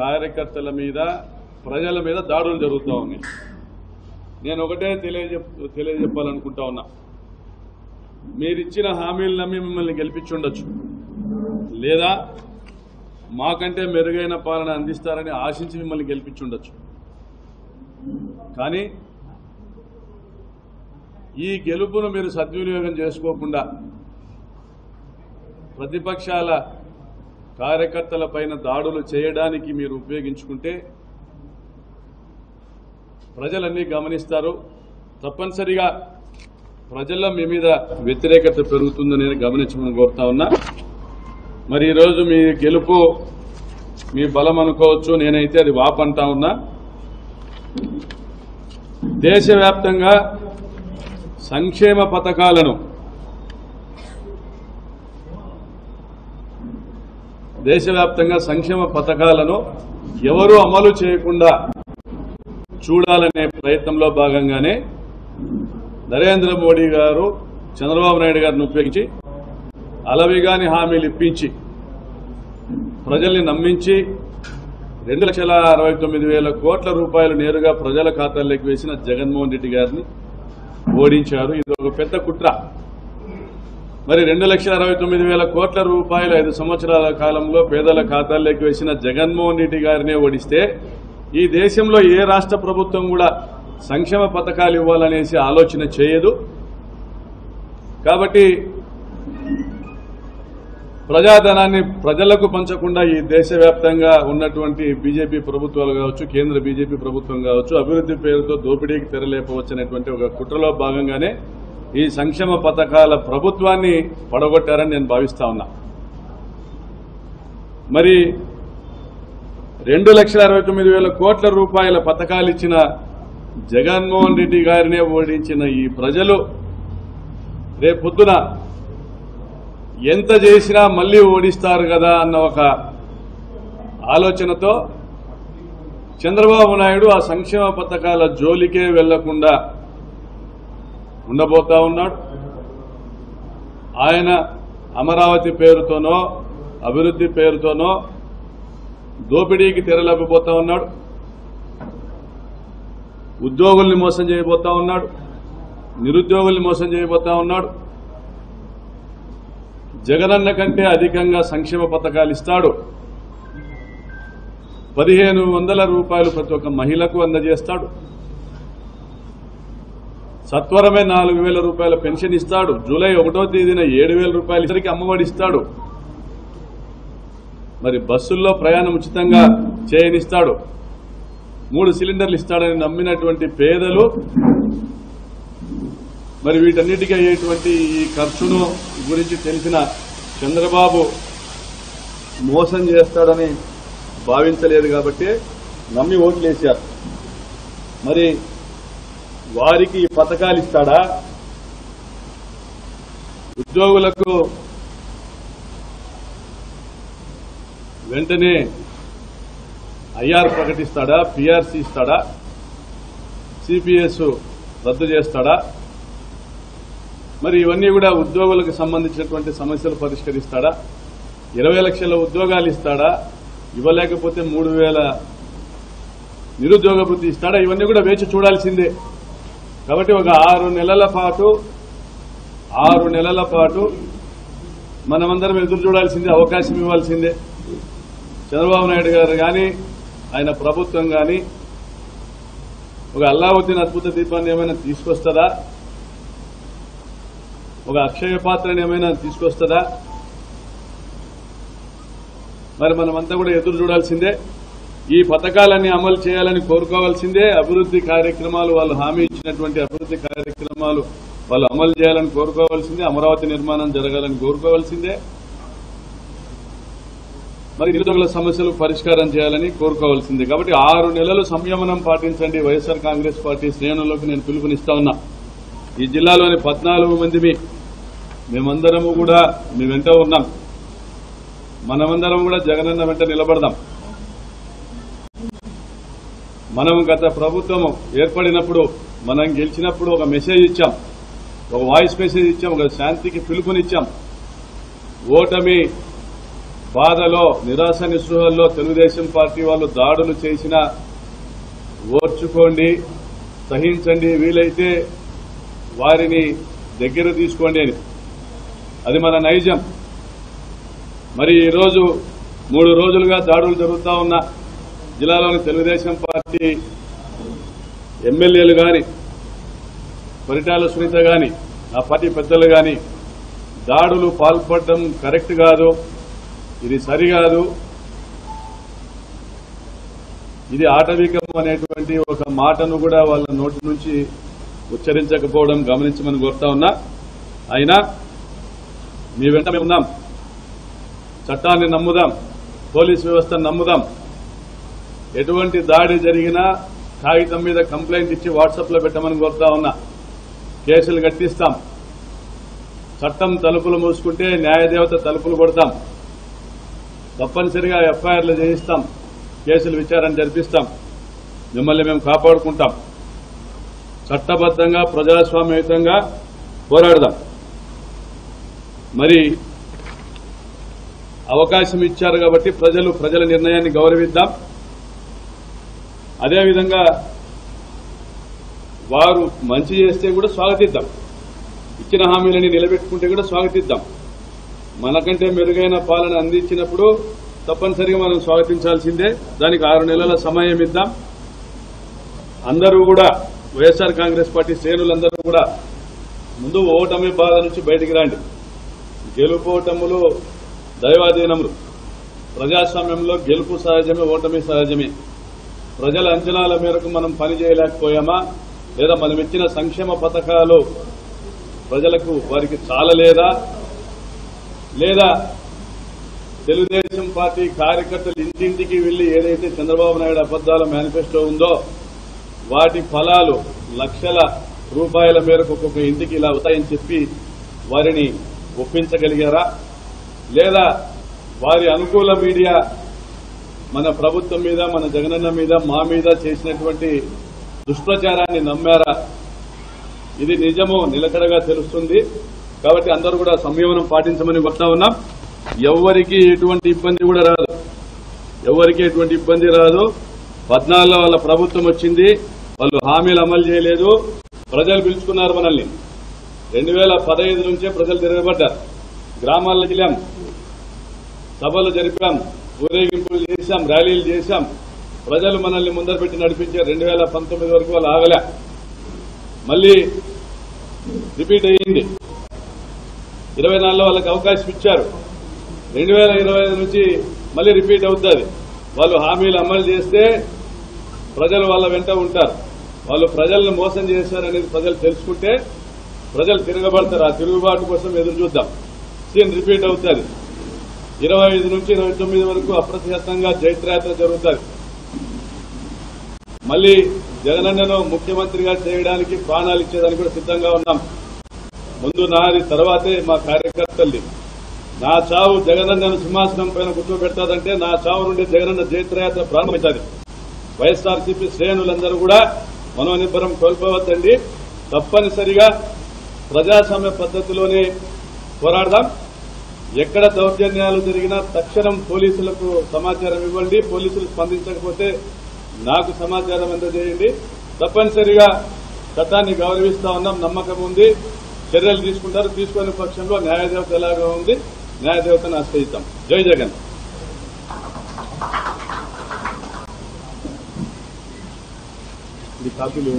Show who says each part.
Speaker 1: కార్యకర్తల మీద ప్రజల మీద దాడులు జరుగుతూ ఉన్నాయి. నేను ఒకటే తెలియజెప్పాలనుకుంటా ఉన్నా. మీరిచ్చిన హామీలు నమ్మి మిమ్మల్ని గెలిపించుండొచ్చు, లేదా మాకంటే మెరుగైన పాలన అందిస్తారని ఆశించి మిమ్మల్ని గెలిపించుండొచ్చు. కానీ ఈ గెలుపును మీరు సద్వినియోగం చేసుకోకుండా ప్రతిపక్షాల కార్యకర్తలపైన దాడులు చేయడానికి మీరు ఉపయోగించుకుంటే ప్రజలన్నీ గమనిస్తారు. తప్పనిసరిగా ప్రజల్లో మీ మీద వ్యతిరేకత పెరుగుతుందని గమనించమని కోరుతా ఉన్నా. మరి ఈరోజు మీ గెలుపు మీ బలం అనుకోవచ్చు, నేనైతే అది వాపంటా ఉన్నా. దేశవ్యాప్తంగా సంక్షేమ పథకాలను ఎవరూ అమలు చేయకుండా చూడాలనే ప్రయత్నంలో భాగంగానే నరేంద్ర మోడీ గారు చంద్రబాబు నాయుడు గారిని ఉపయోగించి అలవిగాని హామీలు ఇప్పించి ప్రజల్ని నమ్మించి 2,69,000 కోట్ల రూపాయలు నేరుగా ప్రజల ఖాతాల్లోకి వేసిన జగన్మోహన్ రెడ్డి గారిని ఓడించారు. ఇది ఒక పెద్ద కుట్ర. మరి 2,69,000 కోట్ల రూపాయలు 5 సంవత్సరాల కాలంలో పేదల ఖాతాల్లోకి వేసిన జగన్మోహన్ రెడ్డి గారినే ఓడిస్తే ఈ దేశంలో ఏ రాష్ట్ర ప్రభుత్వం కూడా సంక్షేమ పథకాలు ఇవ్వాలనేసి ఆలోచన చేయదు. కాబట్టి ప్రజాధనాన్ని ప్రజలకు పంచకుండా ఈ దేశవ్యాప్తంగా ఉన్నటువంటి బీజేపీ ప్రభుత్వాలు కావచ్చు, కేంద్ర బీజేపీ ప్రభుత్వం కావచ్చు, అభివృద్ధి పేరుతో దోపిడీకి తెరలేపవచ్చు అనేటువంటి ఒక కుట్రలో భాగంగానే ఈ సంక్షేమ పథకాల ప్రభుత్వాన్ని పడగొట్టారని నేను భావిస్తా ఉన్నా. మరి 2,69,000 కోట్ల రూపాయల పథకాలు ఇచ్చిన జగన్మోహన్ రెడ్డి గారినే ఓడించిన ఈ ప్రజలు రేపొద్దున ఎంత చేసినా మళ్లీ ఓడిస్తారు కదా అన్న ఒక ఆలోచనతో చంద్రబాబు నాయుడు ఆ సంక్షేమ పథకాల జోలికే వెళ్లకుండా ఉండబోతా ఉన్నాడు. ఆయన అమరావతి పేరుతోనో అభివృద్ధి పేరుతోనో దోపిడీకి తెరలేకపోతా ఉన్నాడు. ఉద్యోగుల్ని మోసం చేయబోతా ఉన్నాడు, నిరుద్యోగుల్ని మోసం చేయబోతా ఉన్నాడు. జగనన్న కంటే అధికంగా సంక్షేమ పథకాలు ఇస్తాడు. 1,500 రూపాయలు ప్రతి ఒక్క మహిళకు అందజేస్తాడు. సత్వరమే 4,000 రూపాయల పెన్షన్ ఇస్తాడు. జూలై 1వ తేదీన 7,000 రూపాయలు ఇద్దరికి అమ్మఒడి ఇస్తాడు. మరి బస్సుల్లో ప్రయాణం ఉచితంగా చేయనిస్తాడు. 3 సిలిండర్లు ఇస్తాడని నమ్మినటువంటి పేదలు మరి వీటన్నిటికీ అయ్యేటువంటి ఈ ఖర్చును గురించి తెలిసిన చంద్రబాబు మోసం చేస్తాడని భావించలేదు కాబట్టి నమ్మి ఓట్లేశారు. మరి వారికి ఈ పథకాలు ఇస్తాడా? ఉద్యోగులకు వెంటనే ఐఆర్ ప్రకటిస్తాడా? పీఆర్సీ ఇస్తాడా? సిపిఎస్ రద్దు చేస్తాడా? మరి ఇవన్నీ కూడా ఉద్యోగులకు సంబంధించినటువంటి సమస్యలు పరిష్కరిస్తాడా? 20 లక్షల ఉద్యోగాలు ఇస్తాడా? ఇవ్వలేకపోతే 3,000 నిరుద్యోగ వృత్తి ఇస్తాడా? ఇవన్నీ కూడా వేచి చూడాల్సిందే. కాబట్టి ఒక 6 నెలల పాటు మనమందరం ఎదురు చూడాల్సిందే, అవకాశం ఇవ్వాల్సిందే. చంద్రబాబు నాయుడు గారు కానీ ఆయన ప్రభుత్వం కానీ ఒక అల్లావుద్దీన్ అద్భుత దీపాన్ని ఏమైనా తీసుకొస్తుందా? ఒక అక్షయ పాత్రని ఏమైనా తీసుకొస్తుందా? మరి మనమంతా కూడా ఎదురు చూడాల్సిందే. ఈ పథకాలన్నీ అమలు చేయాలని కోరుకోవాల్సిందే. అభివృద్ధి కార్యక్రమాలు వాళ్ళు హామీ ఇచ్చినటువంటి అభివృద్ధి కార్యక్రమాలు వాళ్ళు అమలు చేయాలని కోరుకోవాల్సిందే. అమరావతి నిర్మాణం జరగాలని కోరుకోవాల్సిందే. మరి నిరుద్యోగుల సమస్యలు పరిష్కారం చేయాలని కోరుకోవాల్సిందే. కాబట్టి 6 నెలలు సంయమనం పాటించండి. వైఎస్ఆర్ కాంగ్రెస్ పార్టీ శ్రేణుల్లోకి నేను పిలుపునిస్తా ఉన్నా. ఈ జిల్లాలోని 14 మంది మేమందరము కూడా మీ వెంట ఉన్నాం. మనమందరం కూడా జగనన్న వెంట నిలబడదాం. మనం గత ప్రభుత్వం ఏర్పడినప్పుడు మనం గెలిచినప్పుడు ఒక మెసేజ్ ఇచ్చాం, ఒక వాయిస్ మెసేజ్ ఇచ్చాం, ఒక శాంతికి పిలుపునిచ్చాం. ఓటమి బాధలో నిరాశ నిస్పృహల్లో తెలుగుదేశం పార్టీ వాళ్ళు దాడులు చేసినా ఓర్చుకోండి, సహించండి, వీలైతే వారిని దగ్గర తీసుకోండి అని. అది మన నైజం. మరి ఈరోజు 3 రోజులుగా దాడులు జరుగుతూ ఉన్న జిల్లాలోని తెలుగుదేశం పార్టీ ఎమ్మెల్యేలు గాని, పరిటాల సునీత గాని, ఆ పార్టీ పెద్దలు గాని దాడులు పాల్పడడం కరెక్ట్ కాదు, ఇది సరికాదు, ఇది ఆటవికం అనేటువంటి ఒక మాటను కూడా వాళ్ళ నోటి నుంచి ఉచ్చరించకపోవడం గమనించమని కోరుతా ఉన్నా. అయినా మీ వెంట మేము ఉన్నాం, చట్టాన్ని నమ్ముదాం, పోలీస్ వ్యవస్థను నమ్ముదాం. ఎటువంటి దాడి జరిగినా కాగితం మీద కంప్లైంట్ ఇచ్చి వాట్సాప్ లో పెట్టమని కోరుతా ఉన్నా. కేసులు కట్టిస్తాం. చట్టం తలుపులు మూసుకుంటే న్యాయదేవత తలుపులు కొడతాం. తప్పనిసరిగా ఎఫ్ఐఆర్లు చేయిస్తాం, కేసులు విచారణ జరిపిస్తాం. మిమ్మల్ని మేము కాపాడుకుంటాం. చట్టబద్దంగా ప్రజాస్వామ్యయుతంగా పోరాడదాం. మరి అవకాశం ఇచ్చారు కాబట్టి ప్రజల నిర్ణయాన్ని గౌరవిద్దాం. అదేవిధంగా వారు మంచి చేస్తే కూడా స్వాగతిద్దాం, ఇచ్చిన హామీలని నిలబెట్టుకుంటే కూడా స్వాగతిద్దాం. మనకంటే మెరుగైన పాలన అందించినప్పుడు తప్పనిసరిగా మనం స్వాగతించాల్సిందే. దానికి 6 నెలల సమయం ఇద్దాం. అందరూ కూడా వైఎస్ఆర్ కాంగ్రెస్ పార్టీ శ్రేణులందరూ కూడా ముందు ఓటమి బాధ నుంచి బయటికి రండి. గెలుపోటములు దైవాధీనములు. ప్రజాస్వామ్యంలో గెలుపు సహజమే, ఓటమి సహజమే. ప్రజల అంచనాల మేరకు మనం పని చేయలేకపోయామా, లేదా మనం ఇచ్చిన సంక్షేమ పథకాలు ప్రజలకు వారికి చాలలేదా, లేదా తెలుగుదేశం పార్టీ కార్యకర్తలు ఇంటింటికి వెళ్లి ఏదైతే చంద్రబాబు నాయుడు అబద్దాల మేనిఫెస్టో ఉందో వాటి ఫలాలు లక్షల రూపాయల మేరకు ఒక్కొక్క ఇంటికి ఇలా అవుతాయని చెప్పి వారిని ఒప్పించగలిగారా, లేదా వారి అనుకూల మీడియా మన ప్రభుత్వం మీద, మన జగనన్న మీద, మా మీద చేసినటువంటి దుష్ప్రచారాన్ని నమ్మారా? ఇది నిజము నిలకడగా తెలుస్తుంది. కాబట్టి అందరూ కూడా సంయమనం పాటించమని చెప్తా ఉన్నాం. ఎవరికి ఎటువంటి ఇబ్బంది కూడా రాదు, ఎవరికి ఎటువంటి ఇబ్బంది రాదు. 14లో వాళ్ళ ప్రభుత్వం వచ్చింది, వాళ్ళు హామీలు అమలు చేయలేదు. ప్రజలు పిలుచుకున్నారు మనల్ని. 2015 నుంచే ప్రజలు తిరగబడ్డారు. గ్రామాలకు వెళ్ళాం, సభలు జరిపాం, ఊరేగింపులు చేశాం, ర్యాలీలు చేశాం. ప్రజలు మనల్ని ముందర పెట్టి నడిపించారు. 2019 వరకు వాళ్ళు ఆగలే. మళ్లీ రిపీట్ అయ్యింది. 24లో వాళ్ళకి అవకాశం ఇచ్చారు. 2025 నుంచి మళ్లీ రిపీట్ అవుతుంది. వాళ్ళు హామీలు అమలు చేస్తే ప్రజలు వాళ్ళ వెంట ఉంటారు. వాళ్ళు ప్రజలను మోసం చేశారనేది ప్రజలు తెలుసుకుంటే ప్రజలు తిరగబడతారు. ఆ తిరుగుబాటు కోసం ఎదురు చూద్దాం. సీన్ రిపీట్ అవుతుంది. 25 నుంచి 29 వరకు అప్రతిహతంగా జైత్రయాత్ర జరుగుతుంది. మళ్లీ జగనన్నను ముఖ్యమంత్రిగా చేయడానికి ప్రాణాలు ఇచ్చేదానికి కూడా సిద్ధంగా ఉన్నాం. ముందు నాది, తర్వాతే మా కార్యకర్తల్ని. నా చావు జగనన్నను సింహాసనం పైన కూర్చోబెడతాదంటే నా చావు నుండి జగనన్న జైత్రయాత్ర ప్రారంభించాలి. వైఎస్ఆర్సీపీ శ్రేణులందరూ కూడా మనోనిబ్బరం కోల్పోవద్దండి. తప్పనిసరిగా ప్రజాస్వామ్య పద్ధతిలోనే పోరాడదాం. ఎక్కడ దౌర్జన్యాలు జరిగినా తక్షణం పోలీసులకు సమాచారం ఇవ్వండి. పోలీసులు స్పందించకపోతే నాకు సమాచారం అందజేయండి. తప్పనిసరిగా చట్టాన్ని గౌరవిస్తా ఉన్నాం, నమ్మకం ఉంది. చర్యలు తీసుకుంటారు. తీసుకునే పక్షంలో న్యాయదేవత ఎలాగా ఉంది, న్యాయదేవతను ఆశ్రయిస్తాం. జై జగన్. ఇది కాపీలు